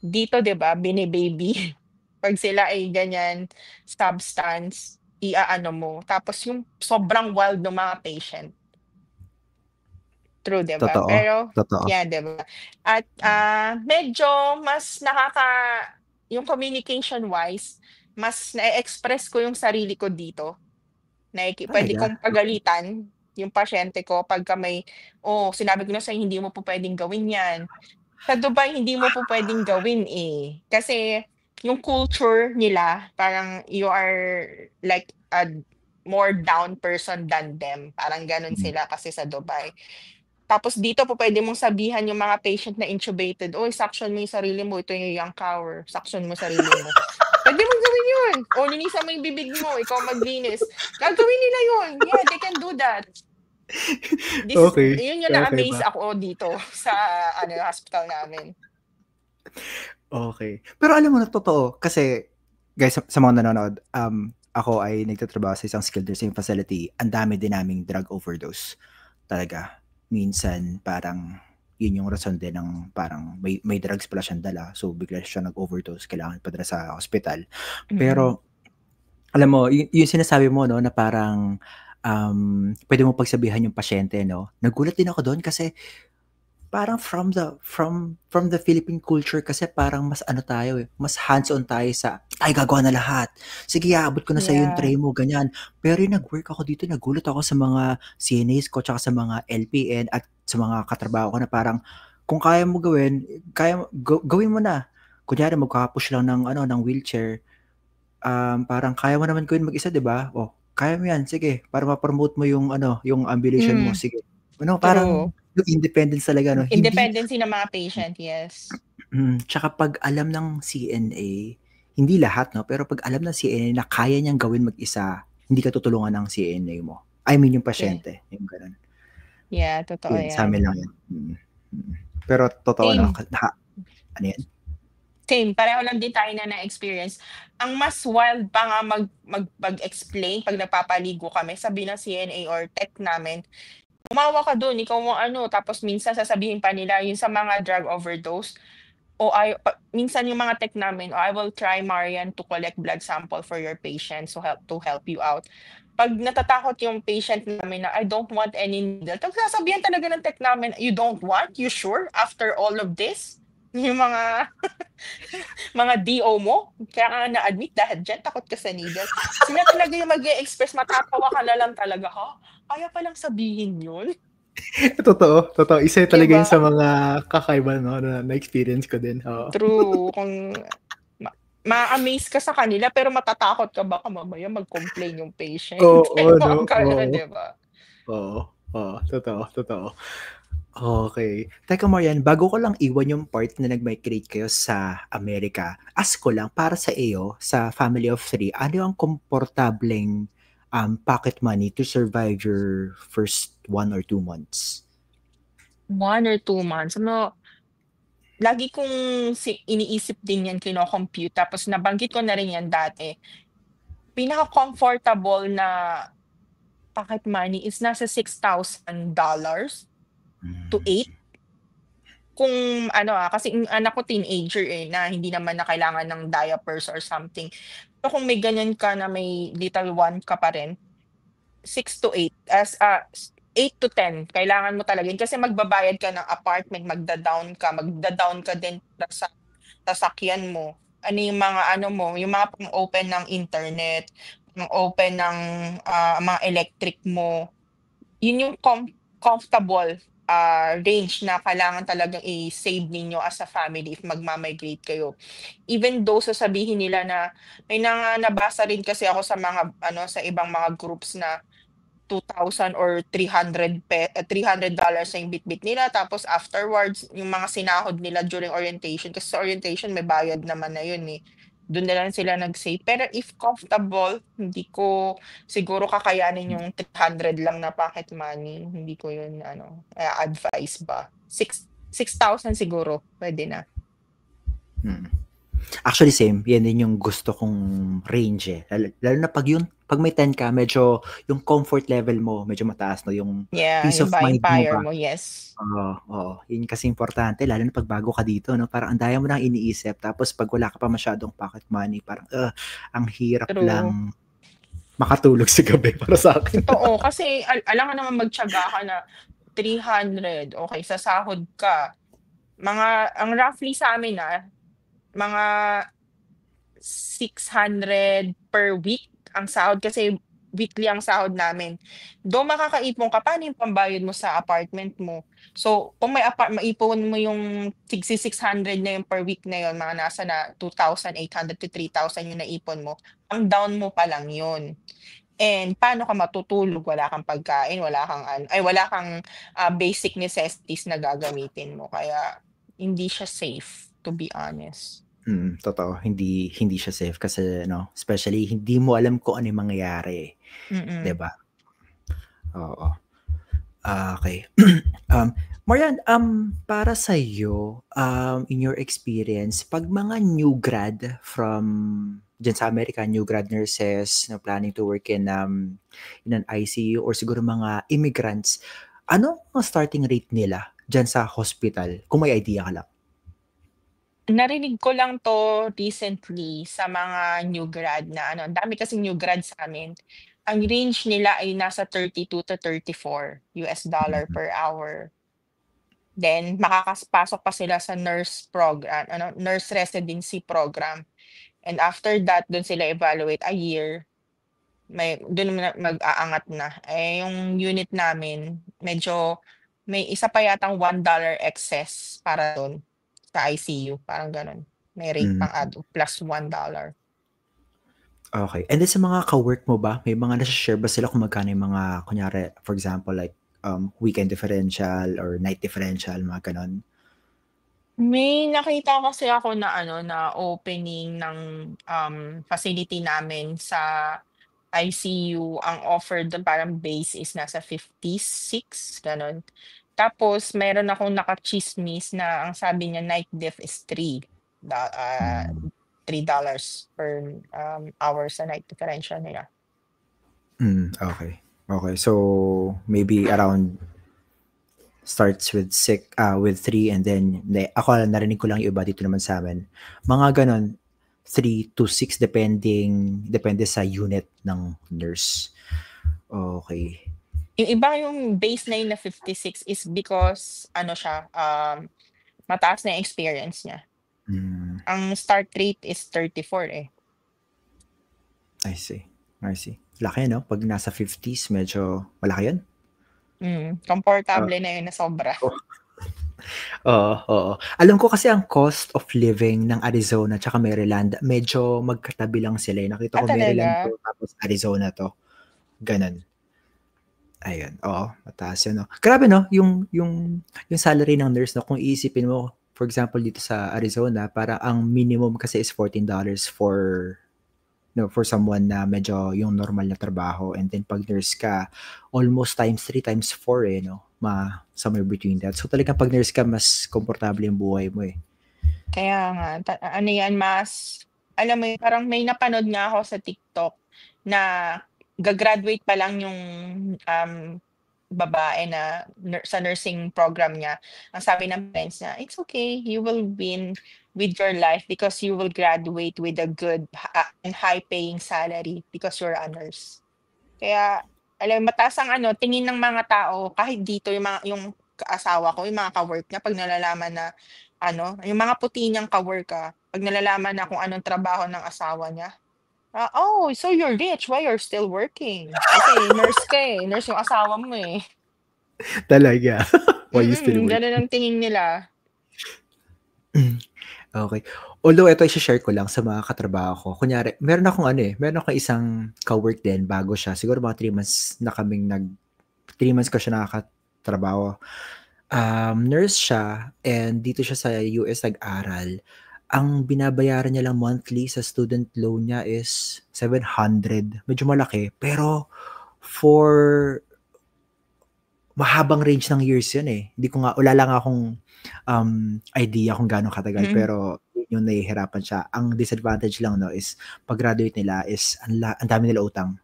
Dito 'di ba, bini-baby 'pag sila ay ganyan substance, i-aano mo. Tapos yung sobrang wild ng mga patient. True 'di ba? Totoo, Pero totoo. yeah 'di ba? At, medyo mas yung communication wise, mas na express ko yung sarili ko dito. Puwede Talaga? kong pagalitan yung pasyente ko pagka may, "Oh, sinabi ko na sa'yo hindi mo po puwedeng gawin 'yan." Sa Dubai hindi mo po puwedeng gawin, eh, kasi yung culture nila parang you are like a more down person than them, parang gano'n Mm. sila kasi sa Dubai. Tapos dito pupuwede mong sabihan yung mga patient na intubated, "Uy, suction mo yung sarili mo, ito yung young cower, suction mo sarili mo." Puwede mong gawin yun, o linisan mo yung bibig mo, ikaw maglinis, gagawin nila yun, yeah, they can do that. Okey, Yun yung okey na-amaze ba? ako dito sa ano, hospital namin. Okey. Pero alam mo na totoo kasi guys sa mga nanonood, ako ay nagtatrabaho sa isang skilled nursing facility. Ang dami din naming drug overdose talaga. Minsan parang yun yung rason din ng parang may drugs pala siyang dala, so bigla siya nag-overdose, kailangan ipadala sa ospital. Mm. Pero alam mo yung sinasabi mo 'no na parang, puwede mong pagsabihan yung pasyente 'no, nagulat din ako dun kasi parang from the Philippine culture kasi parang mas ano tayo, eh, mas hands-on tayo sa, "Tayo gagawa na lahat. Sige aabot ko na sa'yo yung Yeah. tray mo," ganyan. Pero yung nag-work ako dito nagulat ako sa mga CNAs ko tsaka sa mga LPN at sa mga katrabaho ko na parang, kung kaya mo gawin, kaya mo gawin mo na. Kunyari magkaka-push lang ng ano, ng wheelchair, parang kaya mo naman gawin mag-isa 'di ba? Oh, kaya mo 'yan, sige para ma-promote mo yung ano, yung ambulation mo, Hmm, sige. Ano true. parang yung independence talaga 'no, hindi Independency ng mga patient, yes. tsaka 'pag alam ng CNA, hindi lahat 'no, pero 'pag alam ng CNA na kaya niyang gawin mag-isa, hindi ka tutulungan ng CNA mo. I mean yung Yeah, pasyente, yung gano'n. yeah, totoo Yun, sa'min yan. lang yun, mm. Pero totoo 'no, Same, ano yan? same, pareho lang din tayo na na-experience. Ang mas wild pa nga mag-explain 'pag nagpapaligo kami, sabi ng CNA or tech namin, "Umawa ka dun, ikaw ang ano." Tapos minsan sasabihin pa nila yung sa mga drug overdose, o minsan yung mga tech namin, "Oh, I will try, Marian, to collect blood sample for your patient, so help you out." 'Pag natatakot yung patient namin na, "I don't want any needle," tapos sasabihan talaga ng tech namin, "You don't want? You sure? After all of this?" Yung mga DO mo, kaya ka nga na-admit dahil diyan, takot ka sa needle. Sila talaga yung mag-e-express, matatawa ka na lang talaga, "Ha? Kaya palang sabihin yun?" Totoo, totoo. Isa 'Di talaga ba? yun sa mga kakaiba 'no, na na-experience ko din, oo. True, kung ma-a-amaze ka sa kanila pero matatakot ka baka mamaya mag-complain yung patient, Oo yung 'no, mga gano'n, oo. 'di ba? Oo, oo, totoo, totoo. Okey. Teka Marian, bago ko lang iwan yung part na nag-migrate kayo sa Amerika, ask ko lang para sa iyo, sa family of 3, ano ang komportableng, pocket money to survive your first 1 or 2 months? 1 or 2 months, ano, lagi kong iniisip din 'yan, kino-compute, tapos nabanggit ko na rin 'yan dati. Pinaka-comfortable na pocket money is nasa $6,000 to 8. Hmm. Kung ano, kasi yung anak ko teenager, eh, na hindi naman na kailangan ng diapers or something. Pero kung may ganyan ka na may little one ka pa rin, 6 to 8, 8 to 10 kailangan mo talaga yun kasi magbabayad ka ng apartment, magda-down ka din sa sasakyan mo. Ano yung mga ano mo, yung mga pang-open ng internet, pang-open ng, mga electric mo. Yun yung comfortable range na kailangan talagang i-save ninyo as a family if magma-migrate kayo. Even though sasabihin nila na may nabasa rin kasi ako sa mga ano sa ibang mga groups na 2,000 or $300 na yung bitbit nila tapos afterwards yung mga sinahod nila during orientation kasi sa orientation may bayad naman na yun eh. Doon na lang sila nag-save. Pero if comfortable, hindi ko siguro kakayanin yung 300 lang na pocket money. Hindi ko yun advice ba. 6,000 siguro, pwede na. Actually same, yan din yung gusto kong range eh. Lalo na pag may 10 ka, medyo yung comfort level mo medyo mataas, no, yung Yeah, peace yung of buying mind mo power ba. mo, yes. Oo, oo, yun kasi importante lalo na pag bago ka dito, no, parang ang daya mo nang iniisip tapos pag wala ka pa masyadong pocket money, parang ang hirap True. lang makatulog sa gabi para sa akin. Totoo, kasi alam nga naman magtiyaga ka na 300, okay, sa sahod ka. Ang roughly sa amin mga 600 per week ang sahod kasi weekly ang sahod namin. Though makakaipon ka, paano yung pambayad mo sa apartment mo? So, kung maipon mo yung 600 na yun per week na yun, mga nasa na 2,800 to 3,000 yung naipon mo, ang down mo pa lang yun. And paano ka matutulog? Wala kang pagkain, wala kang basic necessities na gagamitin mo. Kaya hindi siya safe, to be honest. Totoo, hindi hindi siya safe kasi no, especially hindi mo alam kung ano yung mangyayari, 'di Mm. ba? Oo. Okay. Marian, para sa'yo, in your experience, 'pag mga new grad from diyan sa Amerika, new grad nurses na planning to work in an ICU or siguro mga immigrants, ano ang starting rate nila diyan sa hospital? Kung may idea ka lang. Narinig ko lang 'to recently sa mga new grad na ang dami kasing new grad sa'min. Ang range nila ay nasa $32 to $34 Mm, per hour. Then pasok pa sila sa nurse residency program. And after that, dun sila evaluate a year, dun na mag-aangat na. Eh, yung unit namin medyo may isa pa yatang $1 excess para dun sa ICU, parang gano'n. May rate pang mm. plus $1. Okay. And then sa mga ka-work mo ba, may mga nasa-share ba sila kung magkano yung mga kunyari, for example, like, weekend differential or night differential, mga gano'n? May nakita kasi ako na na opening ng facility namin sa ICU. Ang offer dun parang base is nasa 56, gano'n. Tapos meron akong nakachismis na ang sabi niya night diff is Hmm. $3 per hour sa night differential nila. Okay. Okay. So maybe around starts with with 3 and then ako narinig ko lang yung iba dito naman sa amin. Mga ganon, 3 to 6 depende sa unit ng nurse. Okay. Yung iba yung base na yun na 56 is because siya, mataas na yung experience niya. Mm, Ang start rate is 34 eh. I see. I see. Laki, no? Pag nasa 50s, medyo malaki yun. Komportable na yun na sobra. Oo, oo. Alam ko kasi ang cost of living ng Arizona tsaka Maryland, medyo magkatabi lang sila, eh. Nakita ko Maryland Talaga? 'to tapos Arizona 'to, gano'n. Ayun, oo, mataas 'yun 'no. Grabe 'no, yung salary ng nurse 'no, kung iisipin mo, for example dito sa Arizona, para ang minimum kasi is $14 for for someone na medyo yung normal na trabaho, and then 'pag nurse ka, almost times 3 times 4 eh 'no, somewhere between that. So talagang 'pag nurse ka mas komportable yung buhay mo, eh. Kaya nga, ano yan, alam mo yun, parang may napanood nga ako sa TikTok na gagraduate pa lang yung babae na sa nursing program niya. Ang sabi ng parents niya, it's okay, you will win with your life because you will graduate with a good and high-paying salary because you're a nurse. Kaya alam mo mataas ang tingin ng mga tao kahit dito yung asawa ko, yung mga ka-work niya 'pag nalalaman na yung mga puti niyang ka-work, 'pag nalalaman na kung anong trabaho ng asawa niya, Oh, so you're rich, why you're still working? Kasi nurse ka eh, nurse yung asawa mo eh. Talaga? Why you still work? Ganun ang tingin nila. Okay. Although ito i-share ko lang sa mga katrabaho ko. Kunyari, meron akong isang ka-work din bago siya. Siguro mga 3 months na kaming 3 months ko siya nakakatrabaho. Nurse siya and dito siya sa US nag-aral. Ang binabayaran niya lang monthly sa student loan niya is 700. Medyo malaki. Pero for mahabang range ng years yun eh. Hindi ko nga, wala lang akong idea kung gaano katagal Mm. pero yun yung nahihirapan siya. Ang disadvantage lang no is pag-graduate nila is ang dami nila utang.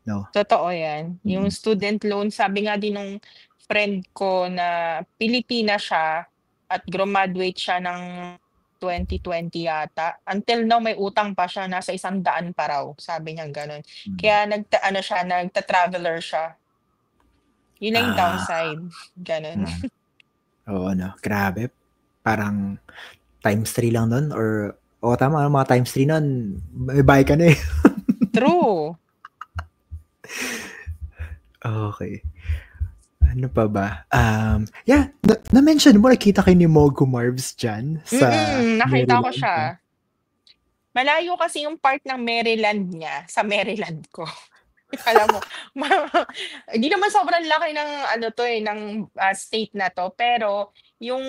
No? Totoo yan. Yung Mm. student loan, sabi nga din nung friend ko na Pilipina siya at graduate siya ng 2020 yata. Until now, may utang pa siya. Nasa 100 pa raw. Sabi niya ganun. Mm. Kaya nagta-traveler siya. Yun lang yung Ah, downside. Ganun. oo no. Grabe. Parang times 3 lang nun or tama, mga times 3 nun, may bayad ka na eh. True. Okay. Ano pa ba? Yeah, na-mention mo, nakita kayo ni Mogo Marvs dyan sa Nakita ko Maryland. siya. Malayo kasi yung part ng Maryland niya sa Maryland ko. Alam mo, hindi naman sobrang laki ng ano to eh, ng state na to, pero yung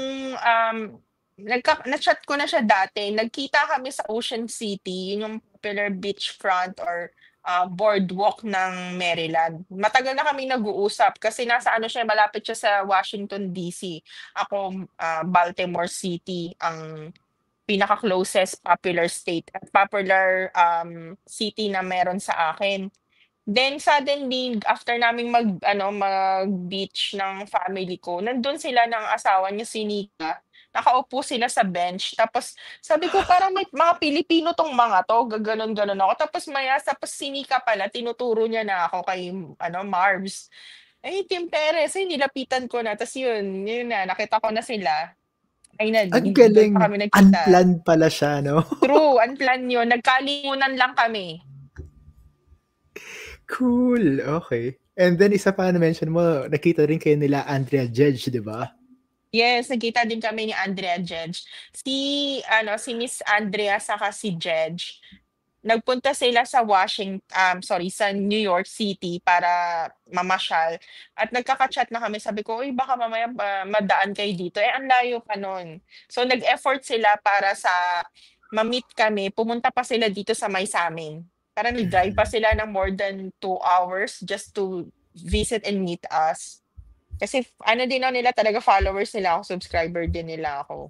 na-chat ko na siya dati, nagkita kami sa Ocean City, yun yung popular beachfront or boardwalk ng Maryland. Matagal na kami nag-uusap kasi nasa ano siya, malapit siya sa Washington DC. Ako, Baltimore City, ang pinaka-closest popular state at popular city na meron sa akin. Then suddenly after naming mag-beach ng family ko, nandun sila ng asawa niya si Nika, nakaupo sila sa bench tapos sabi ko parang may mga Pilipino 'tong mga 'to, gaganon-ganon ako tapos si Nika pala tinuturo niya na ako kay Marbs. Eh, Tim Perez, eh, nilapitan ko na ta's yun na nakita ko na sila. Ay Ang dun pa galing. kami nagkita. Unplanned pala siya, no? True, unplanned yun, nagkalimunan lang kami. Cool. Okay. And then isa pa na-mention mo, nakita rin kayo nila Andrea Judge, di ba? Yes, nagkita din kami ni Andrea Jedge. Si Miss Andrea saka si Jedge, nagpunta sila sa sa New York City para mamasyal at nagkaka-chat na kami. Sabi ko, "Uy, baka mamaya madaan kayo dito." Eh, ang layo pa nun. So, nag-effort sila para sa ma-meet kami. Pumunta pa sila dito sa may sa'min. Parang nag-drive pa sila ng more than 2 hours just to visit and meet us. Kasi ano din nila talaga, followers nila ako, subscriber din nila ako.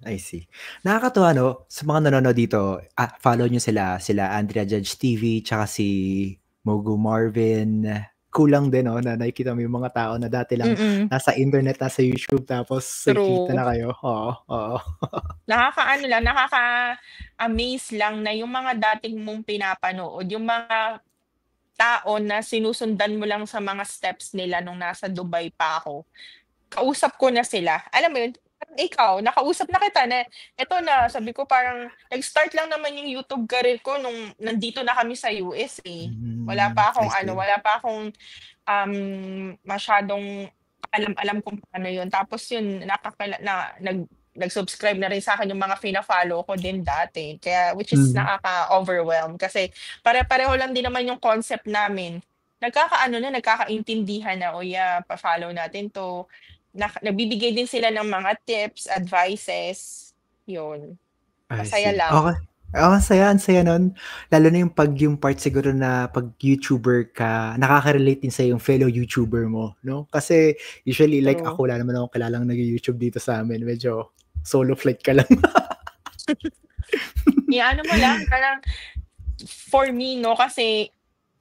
I see. Nakakatuwa, no? Sa mga nanonood dito, follow nyo sila Andrea Judge TV, tsaka si Mogo Marvin. Kulang din, no? Na nakikita mo yung mga tao na dati lang nasa internet, nasa YouTube, tapos nakikita na kayo. Oo. Nakaka-amaze lang na yung mga dating mong pinapanood, yung mga tao na sinusundan mo lang sa mga steps nila nung nasa Dubai pa ako, kausap ko na sila. Alam mo yun, parang ikaw, nakausap na kita na, eto na, sabi ko parang, nag-start lang naman yung YouTube career ko nung nandito na kami sa US eh. Wala pa I see. akong masyadong alam kung paano yun. Tapos yun, nag-subscribe na rin sa akin yung mga fina-follow ko din dati. Kaya, which is nakaka-overwhelm. Kasi pare-pareho lang din naman yung concept namin. Nagkakaintindihan na, pa-follow natin to. Nagbibigay din sila ng mga tips, advices. Yun. Masaya lang. Okay. Ang saya nun. Lalo na yung part siguro na pag YouTuber ka, nakaka-relate din sa yung fellow YouTuber mo, no? Kasi usually, like True. ako, wala naman akong kilalang nag-YouTube dito sa amin. Medyo solo flight ka lang. Ano mo lang, parang for me, no, kasi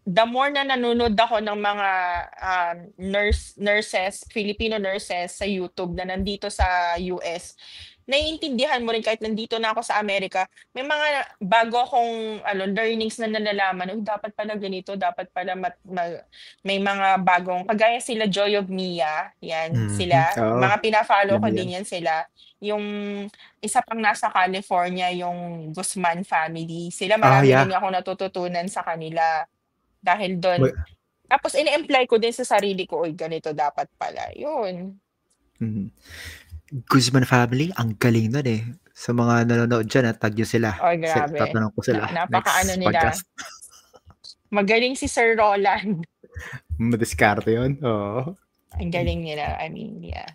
the more na nanonood ako ng mga nurses, Filipino nurses sa YouTube na nandito sa US, naiintindihan mo rin kahit nandito na ako sa Amerika, may mga bago akong learnings na nalalaman, "Uy, dapat pala ganito, dapat pala may mga bagong" kagaya sila Joy of Mia, 'yan Mhm. sila, Oo, mga pina-follow alam ko mo 'yan. din 'yan sila. Yung isa pang nasa California, yung Guzman family, sila Oh, marami yeah. rin akong natututunan sa kanila. Dahil dun Ma tapos ini-apply ko din sa sarili ko, "Uy, ganito dapat pala." Yun. mhm. Guzman family, ang galing nun, eh. Sa mga nanonood diyan, tag niyo sila. Ay, grabe. Tatanong ko sila Napakaano next nila, podcast. magaling si Sir Roland. Madiskarte yun, oo. Ang galing nila, I mean, yeah.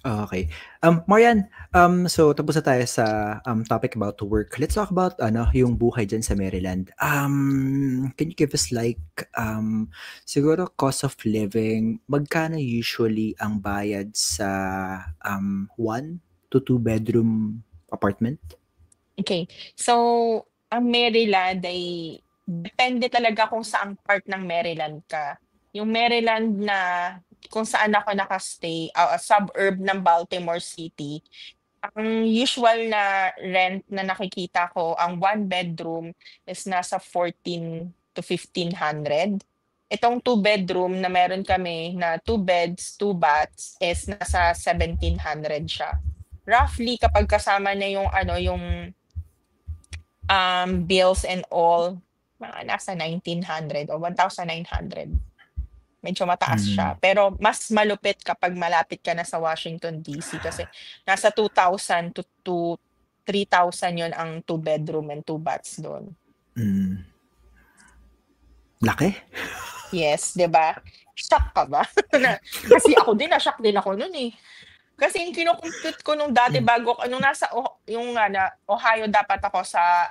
Okay. Marian, so tapos na tayo sa topic about work. Let's talk about yung buhay diyan sa Maryland. Can you give us like siguro cost of living, magkano usually ang bayad sa 1 to 2 bedroom apartment? Okay. So, ang Maryland ay depende talaga kung saang part ng Maryland ka. Yung Maryland na kung saan ako naka-stay, suburb ng Baltimore City, ang usual na rent na nakikita ko, ang one bedroom is nasa 14 to 1500. Itong two bedroom na meron kami na two beds, two baths is nasa 1700 siya. Roughly kapag kasama na yung bills and all, mga nasa 1900 o 1900. Medyo mataas siya. Pero mas malupit kapag malapit ka na sa Washington DC kasi nasa 2,000 to 3,000 yon ang two bedroom and two baths doon. Laki? Yes, 'di ba? Shock ka ba? Kasi ako din, na-shock din ako noon eh. Kasi yung kino-compute ko nung dati bago nung nasa Ohio dapat ako sa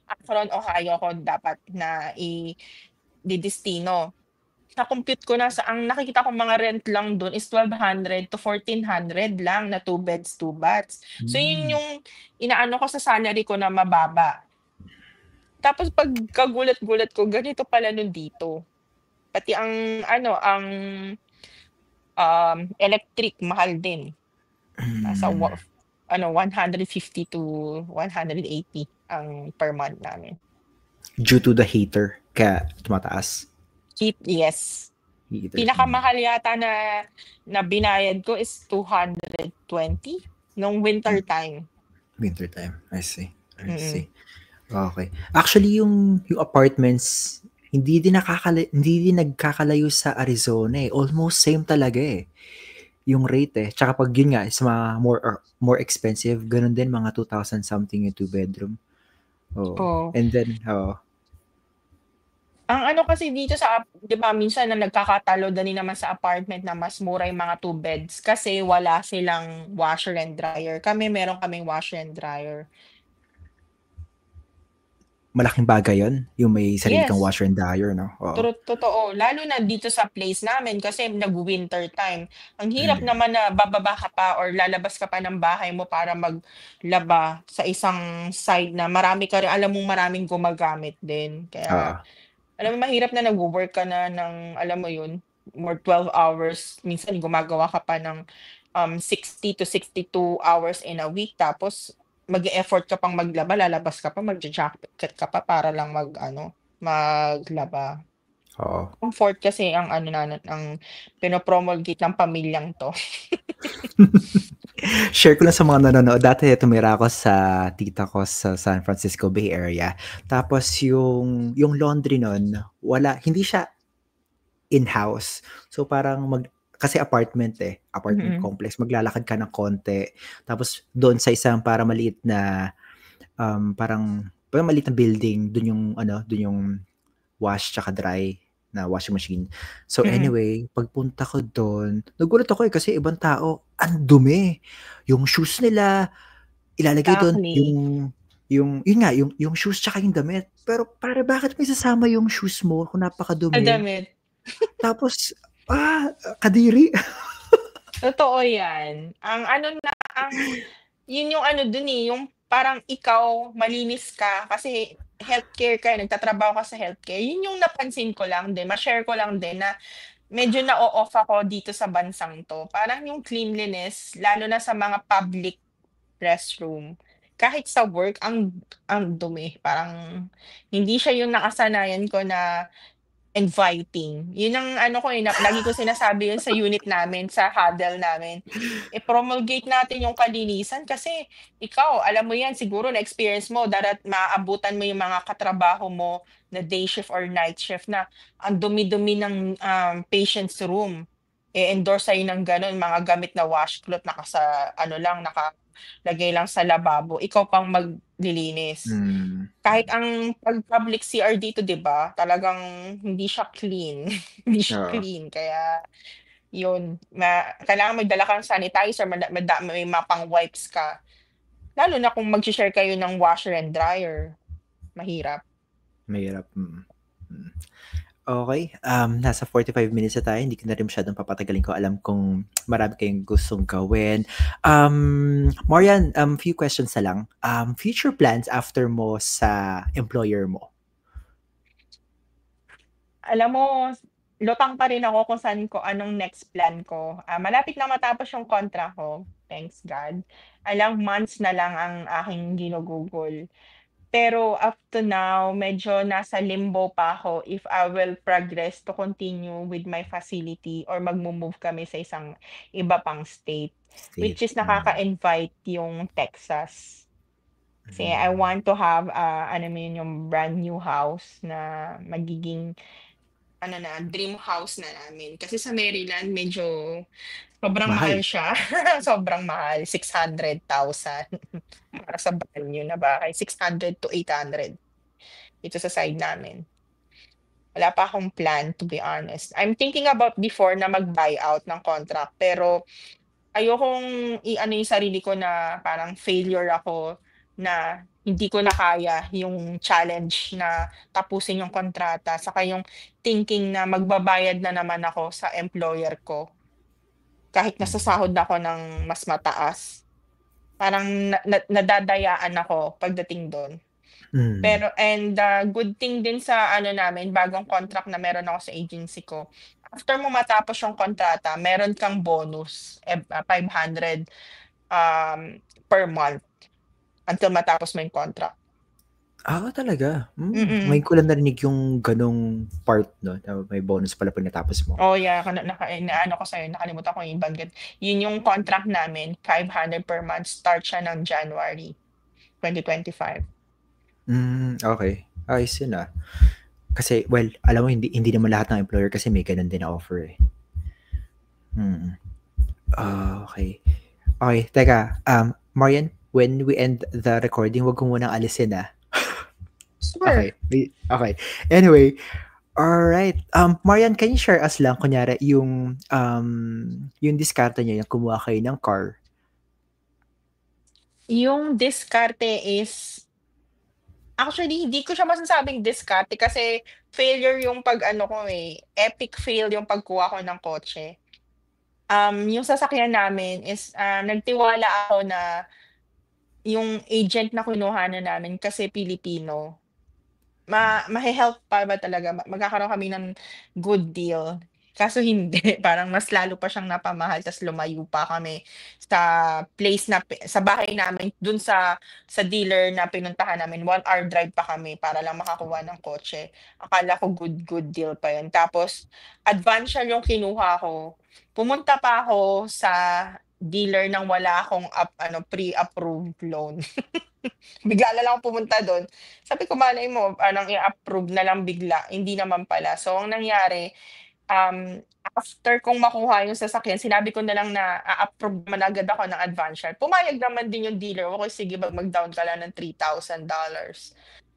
Akron, Ohio ako dapat na didestino. Na-compute ko na ang nakikita kong mga rent lang doon is 1,200 to 1,400 lang na two beds, two baths. So yun yung inaano ko sa salary ko na mababa. Tapos pagkagulat-gulat ko, ganito pala nun dito. Pati ang electric mahal din. Nasa 150 to 180 ang per month namin. Due to the heater, kaya tumataas. Heat, yes. Heater. Pinakamahal yata na binayad ko is 220 nung winter time. Winter time. I see. Okay. Actually, yung apartments, hindi din nagkakalayo sa Arizona eh. Almost same talaga eh. Yung rate eh. Tsaka pag yun nga, is mga more expensive, ganun din, mga 2,000 something yung two bedroom. Oh. And then, Ang kasi dito sa, di ba, minsan na nagkakatalo din naman sa apartment na mas mura yung mga two beds kasi wala silang washer and dryer. Meron kaming washer and dryer. malaking bagay yun, yung may sarili kang Yes. washer and dryer, no? Totoo. Lalo na dito sa place namin kasi nag-winter time. Ang hirap naman na bababa ka pa or lalabas ka pa ng bahay mo para maglaba sa isang side na marami ka rin, alam mong maraming gumagamit din. Kaya, alam mo, mahirap na nag-work ka na ng, alam mo yun, more 12 hours. Minsan gumagawa ka pa ng 60 to 62 hours in a week. Tapos, mag-effort ka pang maglaba, lalabas ka pa, mag-jacket ka pa para lang maglaba. Comfort kasi ang ang pinopromulgate ng pamilyang to. Share ko lang sa mga nanonood. Dati tumira ako sa tita ko sa San Francisco Bay Area. Tapos yung laundry nun, hindi siya in-house. So parang kasi apartment complex, maglalakad ka ng konti. Tapos doon sa isang para maliit na parang maliit na building, doon yung wash tsaka dry na washing machine. So anyway, pagpunta ko doon, nagulat ako kasi ibang tao, ang dumi. Yung shoes nila, ilalagay doon yung shoes tsaka yung damit. Pero pare, bakit may sasama yung shoes mo kung napakadumi? Damit. Tapos, kadiri. Totoo yan. Yun yung dun yung parang ikaw, malinis ka kasi healthcare ka, nagtatrabaho ka sa healthcare, yun yung napansin ko lang din, ma-share ko lang din na medyo na-o-off ako dito sa bansang 'to. Parang yung cleanliness, lalo na sa mga public restroom, kahit sa work ang dumi. Parang hindi siya yung nakasanayan ko na inviting. Yun ang ano ko, lagi ko sinasabi yun sa unit namin, sa huddle namin. I-promulgate natin yung kalinisan kasi ikaw, alam mo yan, siguro na-experience mo, maaabutan mo yung mga katrabaho mo na day shift or night shift na ang dumi-dumi ng patient's room. I-endorse sa'yo ng ganun, mga gamit na washcloth, nakalagay lang sa lababo, ikaw pang maglilinis. Mm. Kahit ang pag-public CR dito 'di ba, talagang hindi siya clean, hindi siya Oo. clean kaya yun, kailangan magdala ka ng sanitizer, may mga pang-wipes ka. Lalo na kung magse-share kayo ng washer and dryer, mahirap. Mahirap. Mm. Okay, nasa 45 minutes na tayo. Hindi ko na rin masyadong papatagalin ko. Alam kong marami kayong gustong gawin. Marian, few questions na lang. Future plans after mo sa employer mo? Alam mo, lutang pa rin ako kung anong next plan ko. Malapit na matapos yung contract ko, thanks God. Ilang months na lang ang aking ginugugol. Pero up to now, medyo nasa limbo pa ako if I will progress to continue with my facility or magmo-move kami sa isang iba pang state, which State. is nakaka-invite yung Texas. Kasi I want to have, yung brand new house na magiging dream house na namin. Kasi sa Maryland, medyo sobrang mahal Mahal. siya. Sobrang mahal, 600,000 para sa brand new na bahay, 600 to 800 dito sa side namin. Wala pa akong plan, to be honest. I'm thinking about before na mag-buyout ng contract, pero ayokong i-ano yung sarili ko na parang failure ako, na hindi ko na kaya yung challenge na tapusin yung kontrata, saka yung thinking na magbabayad na naman ako sa employer ko kahit nasasahod ako ng mas mataas. Parang nadadayaan ako pagdating do'n. Pero good thing din sa namin, bagong contract na meron ako sa agency ko, after mo matapos yung kontrata, meron kang bonus, 500 per month until matapos mo yung contract. Talaga? Ngayon ko lang narinig yung ganong part, no? Na may bonus pala pag natapos mo. Oh, yeah, naano ko sa'yo, nakalimutan ko yung banggit. Yun yung contract namin, 500 per month, start siya ng January 2025. Okay. Ayos yun ah. Kasi, well, alam mo, hindi naman lahat ng employer kasi may ganun din na offer eh. Okay. Okay, teka. Marian, when we end the recording, wag ko munang alisin ah. Sure. Okay. Anyway, alright. Marian, can you share us lang, kunyari, yung diskarte niya, yung kumuha kayo ng car? Yung diskarte is, actually, hindi ko siya masasabing diskarte kasi failure yung epic fail yung pagkuha ko ng kotse. Yung sasakyan namin is, nagtiwala ako na yung agent na kinuhanan namin kasi Pilipino, mahe-help pa ba talaga, magkakaroon kami ng good deal. Kaso hindi, parang mas lalo pa siyang napamahal, ta's lumayo pa kami sa sa bahay namin dun sa dealer na pinuntahan namin, 1 hour drive pa kami para lang makakuha ng kotse. Akala ko good deal pa yun. Tapos advance siya yung kinuha ko. Pumunta pa ako sa dealer nang wala akong pre-approved loan. Bigla na lang akong pumunta dun. Sabi ko, malay mo i-approve na lang bigla, hindi naman pala. So ang nangyari, after kong makuha yung sasakyan, sinabi ko na lang na a-approve naman agad ako ng advance share. Pumayag naman din yung dealer, okay sige mag-down ka lang ng $3,000.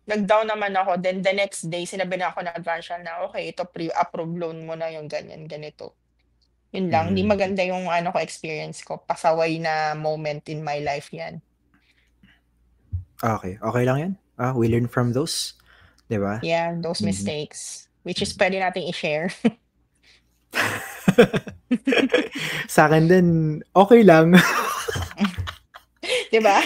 Nag-down naman ako, then the next day sinabi na ako ng advance share na okay, ito pre-approve loan mo na yung ganito. Yun lang, hindi maganda yung experience ko, pasaway na moment in my life yan. Okay lang yan. We learn from those, diba? Yeah, those mistakes, which is pwede nating i-share. Sa akin din, okay lang. 'Di ba?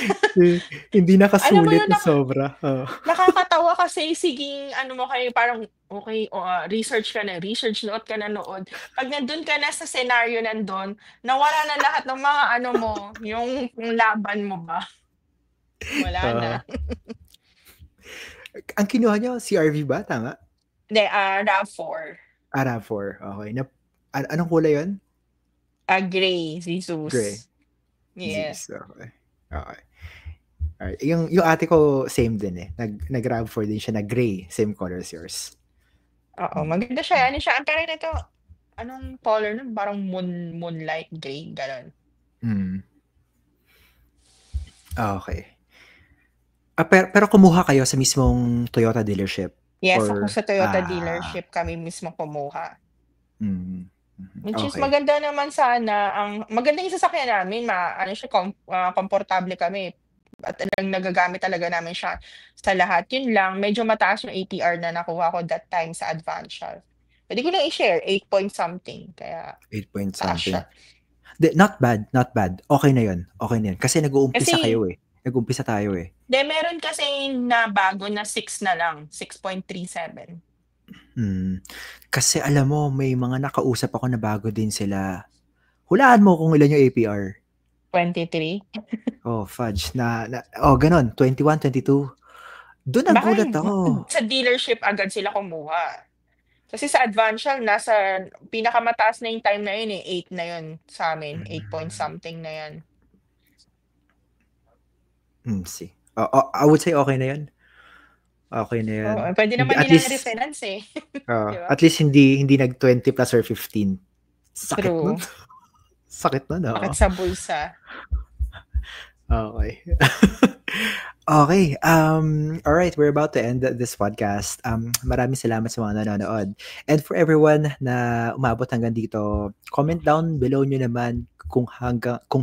Hindi Alam mo nakasulit yun, na sobra. Oo. nakakatawa kasi sige ano mo kayo parang okey, research ka na, research, nood ka na nood. 'Pag nandun ka na sa senaryo nandun, nawala na lahat ng mga ano mo, yung laban mo ba, wala na. Oo. Ang kinuha niyo CRV ba, tama? Hindi, RAV4. RAV4, okey. Anong kulay yun? Gray, Gray. Jesus. Yes. Zeus, okey. Okey. Alright. Yung ate ko same din, eh. Nag-RAV4 din siya na gray, same color as yours. Oo, Hmm. maganda siya, ano siya, ang tawag nito, anong color nun, parang moonlight gray, gano'n. Mm. Okey. Pero kumuha kayo sa mismong Toyota dealership Yes, ako or sa Toyota dealership kami mismo kumuha. mhm, Which is okey. maganda naman sana, ang maganda yung sasakyan namin, ano siya, komportable kami at nagagamit talaga namin siya sa lahat. Yun lang, medyo mataas yung APR na nakuha ko that time sa Advantial. Puwede ko lang i-share, 8 point something, kaya 8 point taas siya. something. Not bad, not bad. Okey na yun, okey na yun. Kasi nag-uumpisa Kasi kayo, eh. Nag-umpisa tayo, eh. meron kasi na bago na 6 na lang, 6.37. Kasi alam mo may mga nakausap ako na bago din sila. Hulaan mo kung ilan yung APR. 23? Oh, fudge gano'n 21, 22. Do'n Baka nagulat ako. sa dealership agad sila kumuha. Kasi sa Advantial nasa pinakamataas na yung time na yun, eh, 8 na yun sa'min, 8 point something na yan. See. I would say okey na yun. Okey na yun. Oo, puwede Hindi naman at nilang least i-refinance, eh, 'di ba? at least hindi nag-20 plus or 15. Sakit nun. True, Sakit nun, sakit oo. sa bulsa. Okey. Okay, alright, we're about to end this podcast. Maraming salamat sa mga nanonood. And for everyone na umabot hanggang dito, comment down below nyo naman kung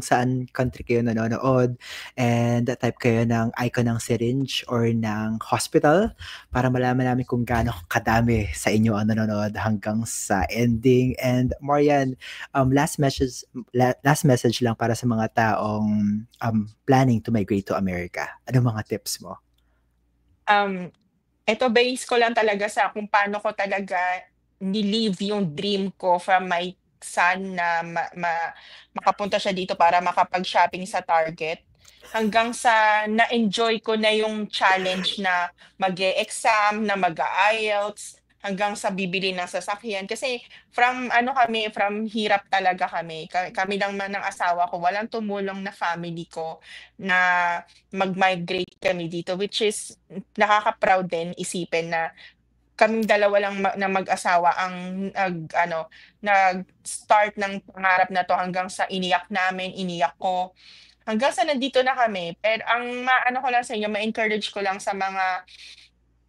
saan country kayo nanonood, and type kayo ng icon ng syringe or ng hospital para malaman namin kung gaano kadami sa inyo ang nanonood hanggang sa ending. And Marian, last message lang para sa mga taong planning to migrate to America. Ano mga tips mo? Eto base ko lang talaga sa kung paano ko talaga ni-live yung dream ko from my son na makapunta siya dito para makapag-shopping sa Target, hanggang sa na-enjoy ko na yung challenge na mag-e-exam, na mag-a-IELTS, hanggang sa bibili ng sasakyan. Kasi from hirap talaga kami. Kami lang man ng asawa ko, walang tumulong na family ko na mag-migrate kami dito, which is nakaka-proud din isipin na kaming dalawa lang na mag-asawa ang nag-start ng pangarap na 'to, hanggang sa iniyak namin, iniyak ko, hanggang sa nandito na kami. Pero ang maano ko lang sa inyo, ma-encourage ko lang sa mga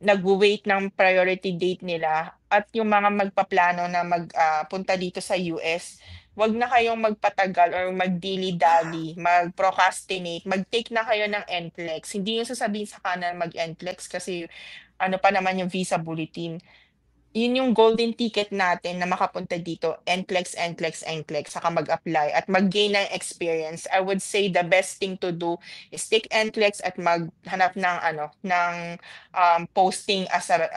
nagwe-wait ng priority date nila at yung mga magpaplano na punta dito sa US, 'wag na kayong magpatagal or mag-dilly-dally, mag-procrastinate, mag-take na kayo ng NCLEX. Hindi yung sasabihin sa kanan mag-NCLEX kasi ano pa naman yung visa bulletin. Yun yung golden ticket natin na makapunta dito, NCLEX, NCLEX, NCLEX, saka mag-apply at mag-gain ng experience. I would say the best thing to do is take NCLEX at maghanap ng posting as a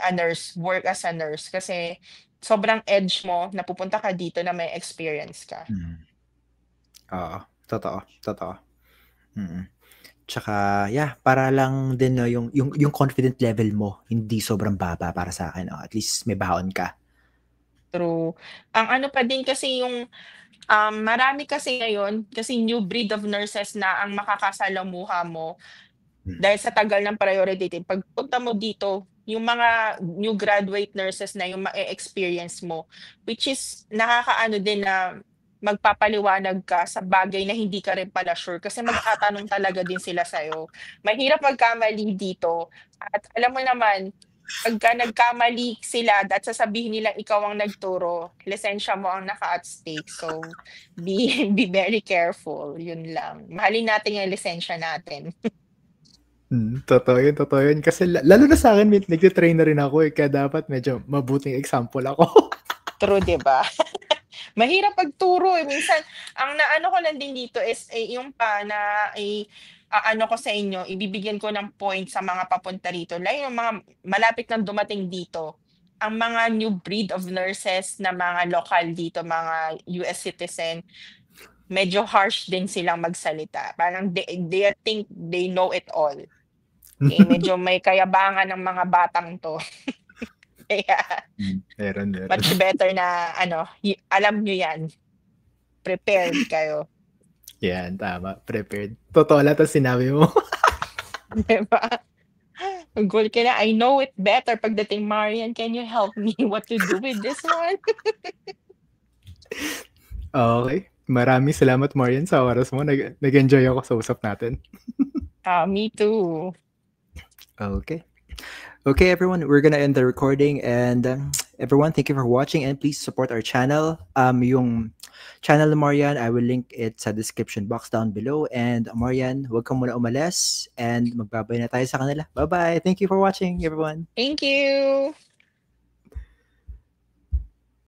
nurse, work as a nurse, kasi sobrang edge mo na pupunta ka dito na may experience ka. Oo, totoo, totoo. Tsaka para lang din 'no yung confident level mo hindi sobrang baba para sa'kin, at least may baon ka. True. Ang ano pa din kasi yung marami kasi ngayon, kasi new breed of nurses na ang makakasalamuha mo dahil sa tagal ng priority date. Pagpunta mo dito, yung mga new graduate nurses na yung ma-e-experience mo, which is nakakaano din na magpapaliwanag ka sa bagay na hindi ka rin pala sure kasi magtatanong talaga din sila sa'yo. Mahirap magkamali dito at alam mo naman, pagka nagkamali sila at sasabihin nila ikaw ang nagturo, lisensya mo ang naka at stake. So, be very careful, yun lang. Mahalin natin yung lisensya natin. Totoo yun kasi lalo na sa'kin nagte-train na rin ako, kaya dapat medyo mabuting example ako. True, 'di ba? Mahirap pagturo, eh. Minsan ang naano ko lang din dito is, yung na aano ko sa inyo, ibibigyan ko ng point sa mga papunta rito, lalo yung mga malapit ng dumating dito. Ang mga new breed of nurses na mga lokal dito, mga US citizen, medyo harsh din silang magsalita. Parang they think they know it all. Medyo may kayabangan ng mga batang 'to. Kaya Meron. much better na ano, alam niyo 'yan, prepared kayo. Yan, tama. Prepared. Totoo lang 'tong sinabi mo. 'Di ba? Goal ka na, I know it better pagdating, "Marian, can you help me what to do with this one?" Okay. Maraming salamat, Marian, sa oras mo. Nag-enjoy ako sa usap natin. Me too. Okay. Okay, everyone, we're gonna end the recording, and everyone, thank you for watching, and please support our channel. Yung channel ni Marian, I will link it sa description box down below. And Marian, huwag ka muna umalis, and magbabay na tayo sa kanila. Bye-bye. Thank you for watching, everyone. Thank you.